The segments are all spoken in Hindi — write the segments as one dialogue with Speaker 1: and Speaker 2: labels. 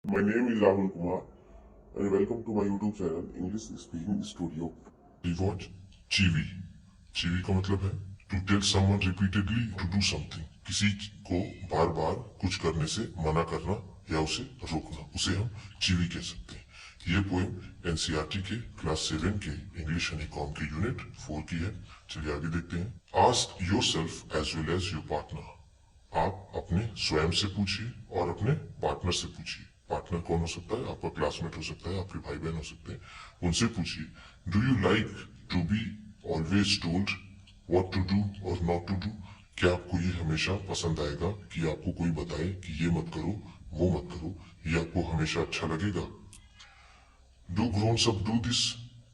Speaker 1: My name is Rahul Kumar and welcome to my YouTube channel English Speaking Studio.
Speaker 2: Rewatch चीवी चीवी का मतलब है to tell someone repeatedly to do something, किसी को बार बार कुछ करने से मना करना या उसे रोकना, उसे हम चीवी कह सकते हैं। ये पोएम एनसीईआरटी के क्लास 7 के इंग्लिश हनीकॉम के यूनिट 4 की है। चलिए आगे देखते हैं। Ask yourself as well as your partner. आप अपने स्वयं से पूछिए और अपने पार्टनर से पूछिए। पार्टनर कौन हो सकता है? आपका क्लासमेट हो सकता है, आपके भाई बहन हो सकते हैं, उनसे पूछिए। Do you like to be always told what to do और नॉट टू डू? क्या आपको ये हमेशा पसंद आएगा कि आपको कोई बताए कि ये मत करो, वो मत करो? ये आपको हमेशा अच्छा लगेगा? Do grownups do this?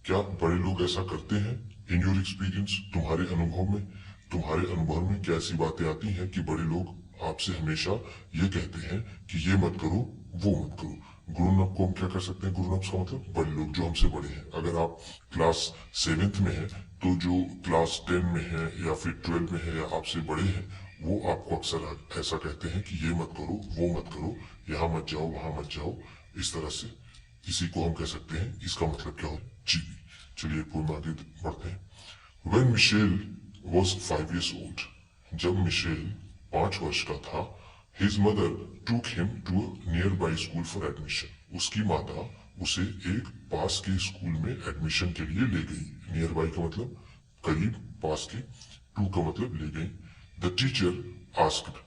Speaker 2: क्या बड़े लोग ऐसा करते हैं? इन योर एक्सपीरियंस, तुम्हारे अनुभव में क्या ऐसी बातें आती हैं कि बड़े लोग आपसे हमेशा ये कहते हैं कि ये मत करो, वो मत करो? ग्रोन अप को हम क्या कर सकते हैं? ग्रोन अप्स का मतलब बड़े लोग जो हमसे बड़े हैं। अगर आप क्लास 7th में हैं तो जो क्लास 10 में है या फिर 12 में है या आपसे बड़े हैं, वो आपको अक्सर ऐसा कहते हैं कि ये मत करो, वो मत करो, यहाँ मत जाओ, वहां मत जाओ, इस तरह से। इसी को हम कह सकते हैं, इसका मतलब क्या हो? चीवी। चलिए पोएम आगे बढ़ते हैं। When Michel was 5 years old, जब मिशेल 5 वर्ष का था, his mother took him to a nearby school for admission. उसकी माता उसे एक पास के स्कूल में एडमिशन के लिए ले गई। नियर का मतलब करीब, पास के, टू का मतलब ले गई। द टीचर आस्क्ड,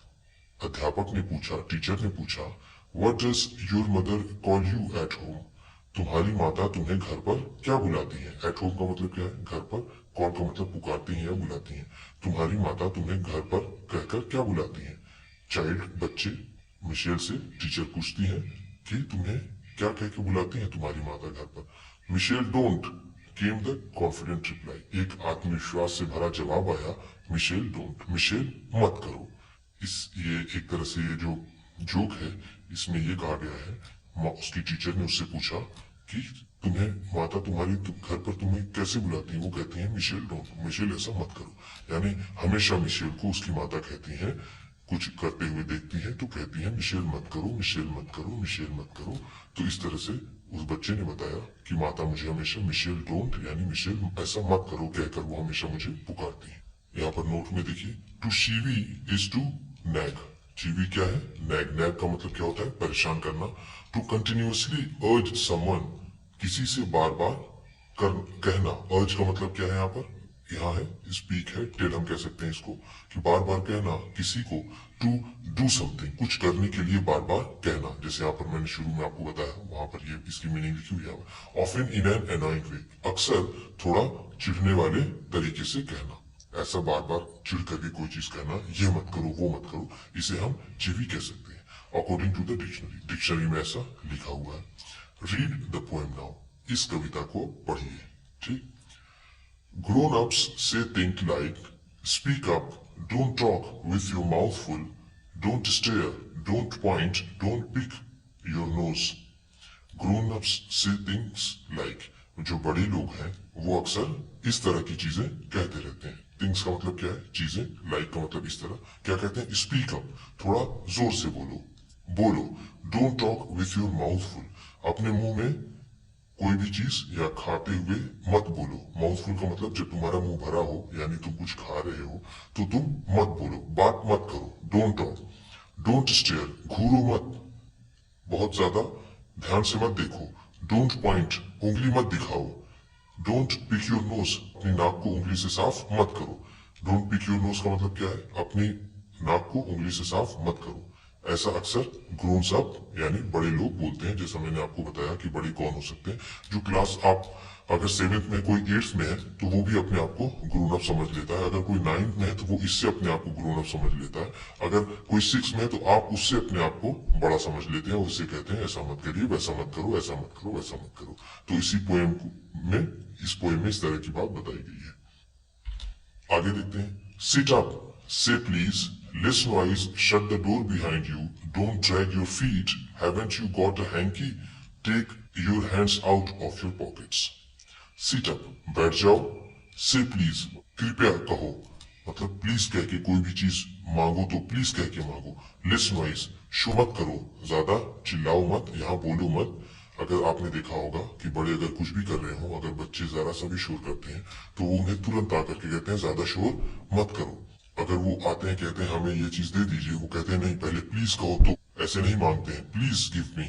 Speaker 2: अध्यापक ने पूछा, टीचर ने पूछा, what does your mother call you at home? तुम्हारी माता तुम्हें घर पर क्या बुलाती है? एट होम का मतलब क्या है? घर पर। कॉल का मतलब पुकारती है या बुलाती है। तुम्हारी माता तुम्हें घर पर कहकर क्या बुलाती है? चाइल्ड, बच्चे, मिशेल से टीचर पूछती है कि तुम्हें क्या कह के बुलाती है तुम्हारी माता घर पर? Michelle don't came the confident reply. एक आत्मविश्वास से भरा जवाब आया, मिशेल डोंट, मिशेल मत करो। ये एक तरह से ये जो जोक है, इसमें ये कहा गया है, उसकी टीचर ने उससे पूछा कि तुम्हें माता तुम्हारी घर पर तुम्हें कैसे बुलाती है? वो कहती है मिशेल डोंट, मिशेल ऐसा मत करो। यानी हमेशा मिशेल को उसकी माता कहती है, कुछ करते हुए देखती है तो कहती है मिशेल मत करो, मिशेल मत करो, मिशेल मत करो। तो इस तरह से उस बच्चे ने बताया कि माता मुझे हमेशा मिशेल डोंट यानी मिशेल ऐसा मत करो कहकर वो हमेशा मुझे पुकारती है। यहाँ पर नोट में देखिए, to Shivi is to nag. चीवी क्या है? नैग। नैग का मतलब क्या होता है? परेशान करना। टू कंटिन्यूसली अर्ज समवन, किसी से बार बार कहना। अर्ज का मतलब क्या है? यहाँ पर यहाँ है स्पीक है, टेल हम कह सकते हैं इसको, कि बार बार कहना किसी को। टू डू समथिंग, कुछ करने के लिए बार बार कहना। जैसे यहाँ पर मैंने शुरू में आपको बताया, वहां पर ये इसकी मीनिंग लिखी हुई है। ऑफन इन एन एनोइंग वे, अक्सर थोड़ा चिढ़ने वाले तरीके से कहना। ऐसा बार बार चिढ़ करके कोई चीज कहना, ये मत करो, वो मत करो, इसे हम चीवी कह सकते हैं according to the dictionary. Dictionary में ऐसा लिखा हुआ है। रीड द पोएम नाउ, इस कविता को पढ़िए। ठीक। Grown ups say things like, speak up, don't talk with your mouth full, don't stare, don't point, don't pick your nose. Grown ups say things like, जो बड़े लोग हैं वो अक्सर इस तरह की चीजें कहते रहते हैं। थिंग्स का मतलब क्या है? चीजें। लाइक का मतलब इस तरह। क्या कहते हैं? स्पीक अप, थोड़ा जोर से बोलो, बोलो। Don't talk with your mouth full, अपने मुंह में कोई भी चीज या खाते हुए मत बोलो। माउथफुल का मतलब जब तुम्हारा मुंह भरा हो, यानी तुम कुछ खा रहे हो, तो तुम मत बोलो, बात मत करो। Don't talk. डोंट स्टेयर, घूरो मत, बहुत ज्यादा ध्यान से मत देखो। डोंट पॉइंट, उंगली मत दिखाओ। डोंट पिक योर नोज, अपनी नाक को उंगली से साफ मत करो। डोंट पिक योर नोज का मतलब क्या है? अपनी नाक को उंगली से साफ मत करो। ऐसा अक्सर ग्रोन्स अप यानी बड़े लोग बोलते हैं। जैसा मैंने आपको बताया कि बड़े कौन हो सकते हैं, जो क्लास आप अगर 7th में, कोई 8th में है तो वो भी अपने आप को ग्रोन अप समझ लेता है। अगर कोई 9th में है तो वो इससे अपने आप को ग्रोन अप समझ लेता है। अगर कोई 6th में है तो आप उससे अपने आप को बड़ा समझ लेते हैं। उससे कहते हैं ऐसा मत करिए, वैसा मत करो, ऐसा मत करो, वैसा मत करो। तो इसी पोएम में, इस पोएम में इस तरह की बात बताई गई है। आगे देखते हैं। Sit up, say please, less noise, shut the door behind you, don't drag your feet, haven't you got a hankie, take your hands out of your pockets. Sit up, बैठ जाओ। से प्लीज, कृपया कहो, मतलब प्लीज कह के कोई भी चीज मांगो तो प्लीज कह के मांगो। लेस नॉइज, शो मत करो, ज्यादा चिल्लाओ मत, यहाँ बोलो मत। अगर आपने देखा होगा कि बड़े अगर कुछ भी कर रहे हो, अगर बच्चे जरा सा भी शोर करते हैं तो वो उन्हें तुरंत आकर के कहते हैं ज्यादा शोर मत करो। अगर वो आते हैं कहते हैं हमें ये चीज दे दीजिए, वो कहते हैं नहीं पहले प्लीज कहो, तो ऐसे नहीं मांगते हैं प्लीज गिव मी,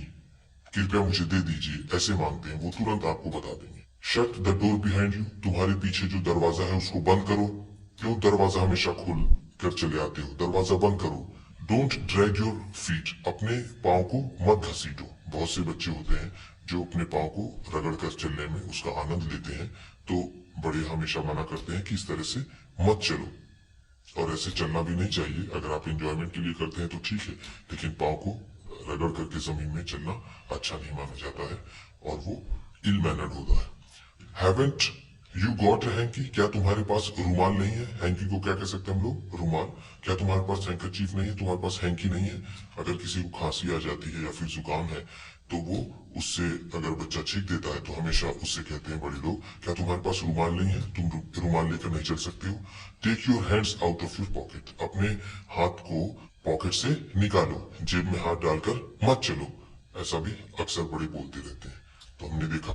Speaker 2: कृपया मुझे दे दीजिए, ऐसे मांगते हैं। वो तुरंत आपको बता देंगे। Shut the door behind you, तुम्हारे पीछे जो दरवाजा है उसको बंद करो। क्यों दरवाजा हमेशा खोल कर चले आते हो, दरवाजा बंद करो। डोंट ड्रैग योर फीट, अपने पाँव को मत घसीटो। बहुत से बच्चे होते हैं जो अपने पाँव को रगड़ कर चलने में उसका आनंद लेते हैं, तो बड़े हमेशा मना करते हैं कि इस तरह से मत चलो, और ऐसे चलना भी नहीं चाहिए। अगर आप एंजॉयमेंट के लिए करते हैं तो ठीक है, लेकिन पाँव को रगड़ करके जमीन में चलना अच्छा नहीं माना जाता है और वो इल मैनर्ड होता है। Haven't you got a hanky, क्या तुम्हारे पास रुमाल नहीं है? हैंकी को क्या कह सकते हैं हम लोग? रुमाल। क्या तुम्हारे पास हैंकरचीफ नहीं है? तुम्हारे पास हैंकी नहीं है? अगर किसी को खांसी आ जाती है या फिर जुकाम है तो वो उससे अगर बच्चा छींक देता है तो हमेशा उससे कहते हैं बड़े लोग, क्या तुम्हारे पास रुमाल नहीं है? तुम रुमाल लेकर नहीं चल सकते हो? Take your hands out of your pocket, अपने हाथ को पॉकेट से निकालो, जेब में हाथ डालकर मत चलो। ऐसा भी अक्सर बड़े बोलते रहते हैं। तो हमने देखा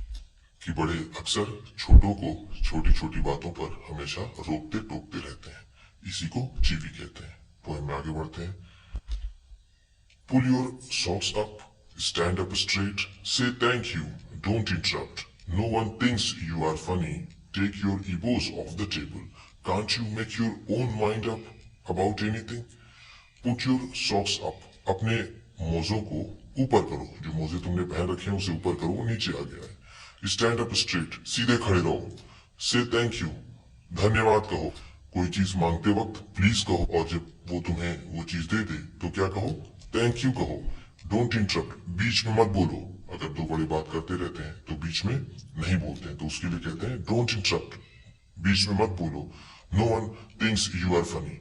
Speaker 2: कि बड़े अक्सर छोटों को छोटी छोटी बातों पर हमेशा रोकते टोकते रहते हैं। इसी को चीवी कहते हैं। पोएम में आगे बढ़ते हैं। Pull your socks up, stand up straight, say thank you, don't interrupt. No one thinks you are funny. Take your egos off the table. Can't you make your own mind up about anything? Put your socks up. अपने मोजों को ऊपर करो, जो मोजे तुमने पहन रखे हैं उसे ऊपर करो, वो नीचे आ गया है। Stand up straight, सीधे खड़े रहो। Say thank you, धन्यवाद कहो। कोई चीज मांगते वक्त प्लीज कहो, और जब वो तुम्हें वो चीज दे दे तो क्या कहो? थैंक यू कहो। डोंट इंटरप्ट, बीच में मत बोलो। अगर दो बड़े बात करते रहते हैं तो बीच में नहीं बोलते हैं, तो उसके लिए कहते हैं डोंट इंटरप्ट, बीच में मत बोलो। No one thinks you are funny,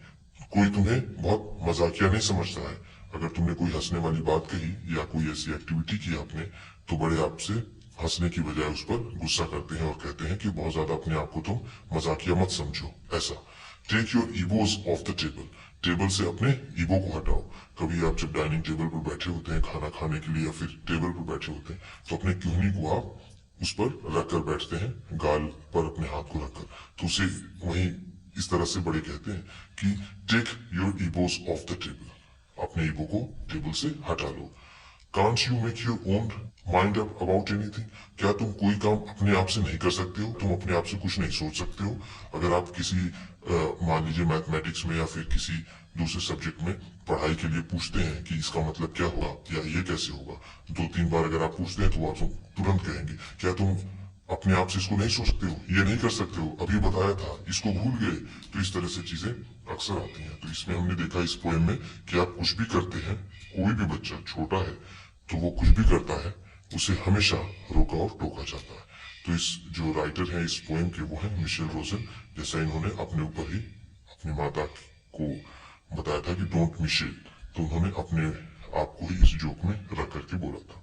Speaker 2: कोई तुम्हें बहुत मजाकिया नहीं समझता है। अगर तुमने कोई हंसने वाली बात कही या कोई ऐसी एक्टिविटी की आपने, तो बड़े आपसे हंसने की बजाय उस पर गुस्सा करते हैं और कहते हैं कि बहुत ज्यादा अपने आप को तुम मजाकिया मत समझो। ऐसा। Take your egos off the table, table से अपने ईगो को हटाओ। कभी आप जब डाइनिंग टेबल पर बैठे होते हैं खाना खाने के लिए या फिर टेबल पर बैठे होते हैं, तो अपने क्यूहनी को आप उस पर रखकर बैठते हैं, गाल पर अपने हाथ को रखकर। तो उसे वही इस तरह से बड़े कहते हैं कि take your egos off the table, अपने ईगो को टेबल से हटा लो। Can't you make your own mind up about anything, क्या तुम कोई काम अपने आप से नहीं कर सकते हो? तुम अपने आप से कुछ नहीं सोच सकते हो? अगर आप किसी मान लीजिए मैथमेटिक्स में या फिर किसी दूसरे सब्जेक्ट में पढ़ाई के लिए पूछते हैं कि इसका मतलब क्या होगा या ये कैसे होगा, 2-3 बार अगर आप पूछते हैं तो आप तुरंत कहेंगे, क्या तुम अपने आप से इसको नहीं सोच सकते हो? ये नहीं कर सकते हो, अभी बताया था, इसको भूल गए? तो इस तरह से चीजें अक्सर आती हैं। तो इसमें हमने देखा इस पोएम में कि आप कुछ भी करते हैं, कोई भी बच्चा छोटा है तो वो कुछ भी करता है, उसे हमेशा रोका और टोका जाता है। तो इस जो राइटर हैं इस पोएम के वो हैं मिशेल रोजन। जैसा इन्होंने अपने ऊपर ही अपनी माता को बताया था कि डोंट मिशेल, तो उन्होंने अपने आप को ही इस जोक में रख करके बोला था।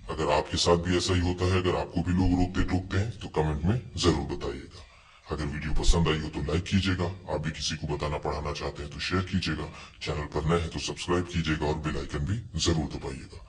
Speaker 2: अगर आपके साथ भी ऐसा ही होता है, अगर आपको भी लोग रोकते टोकते हैं, तो कमेंट में जरूर बताइएगा। अगर वीडियो पसंद आई हो तो लाइक कीजिएगा। आप भी किसी को बताना पढ़ाना चाहते हैं तो शेयर कीजिएगा। चैनल पर नए हैं तो सब्सक्राइब कीजिएगा और बेल आइकन भी जरूर दबाइएगा।